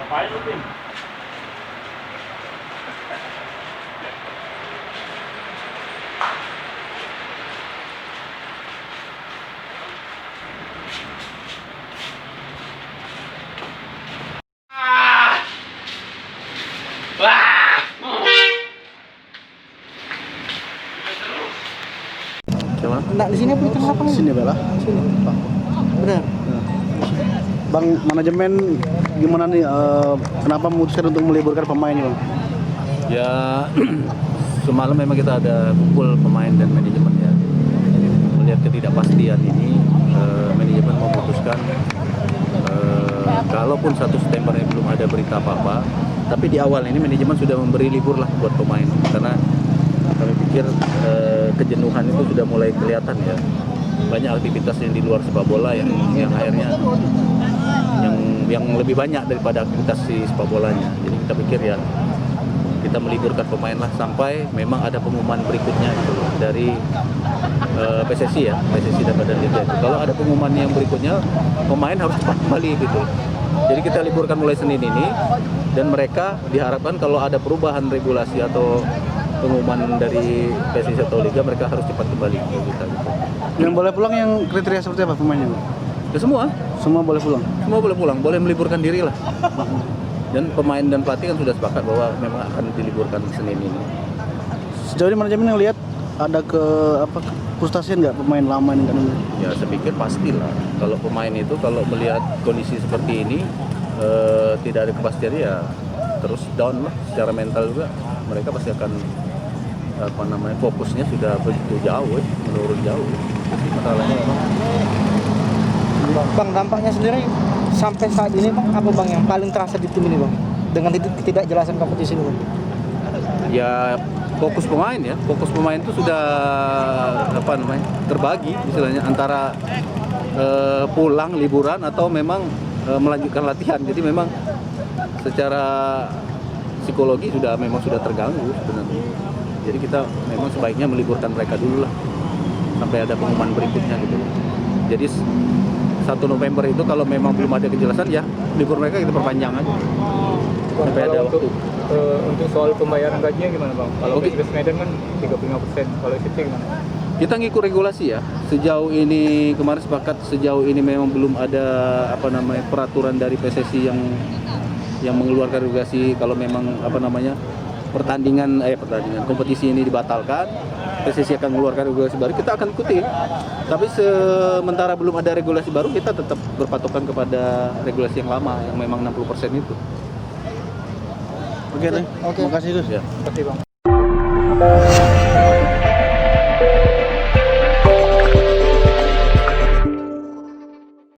Ngapain lu, Tim? Coba. Nah, di sini apa di tengah lapangan? Sini Bella. Sini. Benar. Bang, manajemen gimana nih? Kenapa memutuskan untuk meliburkan pemain nih, Bang? Ya semalam memang kita ada kumpul pemain dan manajemen ya. Melihat ketidakpastian ini, manajemen memutuskan kalaupun 1 September ini belum ada berita apa-apa, tapi di awal ini manajemen sudah memberi libur lah buat pemain karena kami pikir kejenuhan itu sudah mulai kelihatan ya. Banyak aktivitas yang di luar sepak bola yang akhirnya yang lebih banyak daripada aktivitas di sepak bolanya. Jadi kita pikir ya kita meliburkan pemain lah sampai memang ada pengumuman berikutnya gitu loh, dari PSSI ya, PSSI dan Badan Liga itu. Kalau ada pengumuman yang berikutnya, pemain harus cepat kembali gitu. Jadi kita liburkan mulai Senin ini dan mereka diharapkan kalau ada perubahan regulasi atau pengumuman dari PSSI atau Liga, mereka harus cepat kembali ke kita gitu. Yang boleh pulang yang kriteria seperti apa pemainnya, Bang? Ya semua Boleh pulang. semua boleh pulang, boleh meliburkan diri lah. Dan pemain dan pelatih kan sudah sepakat bahwa memang akan diliburkan Senin ini. Sejauh ini manajemen yang lihat ada frustasian nggak pemain lama ini kan? Ya saya pikir pastilah kalau pemain itu kalau melihat kondisi seperti ini tidak ada kepastian ya terus down lah secara mental juga, mereka pasti akan fokusnya sudah begitu jauh menurun jauh. Masalahnya memang Bang, dampaknya sendiri sampai saat ini Bang, apa Bang yang paling terasa di tim ini Bang? Dengan ketidakjelasan kompetisi ini Bang? ya fokus pemain itu sudah terbagi istilahnya antara pulang liburan atau memang melanjutkan latihan. Jadi memang secara psikologi memang sudah terganggu sebenarnya. Jadi kita memang sebaiknya meliburkan mereka dulu lah sampai ada pengumuman berikutnya gitu. Jadi 1 November itu kalau memang belum ada kejelasan ya libur mereka kita perpanjang aja sampai ada waktu. Untuk soal pembayaran gajinya gimana Bang? Kalau West Medan kan 35%, kalau SCT gimana? Kita ngikut regulasi ya. Sejauh ini kemarin sepakat sejauh ini memang belum ada peraturan dari PSSI yang mengeluarkan regulasi kalau memang pertandingan kompetisi ini dibatalkan, PSSI akan mengeluarkan regulasi baru, kita akan ikuti. Tapi sementara belum ada regulasi baru, kita tetap berpatokan kepada regulasi yang lama yang memang 60% itu. Oke, terima kasih Gus. Ya. Terima kasih Bang.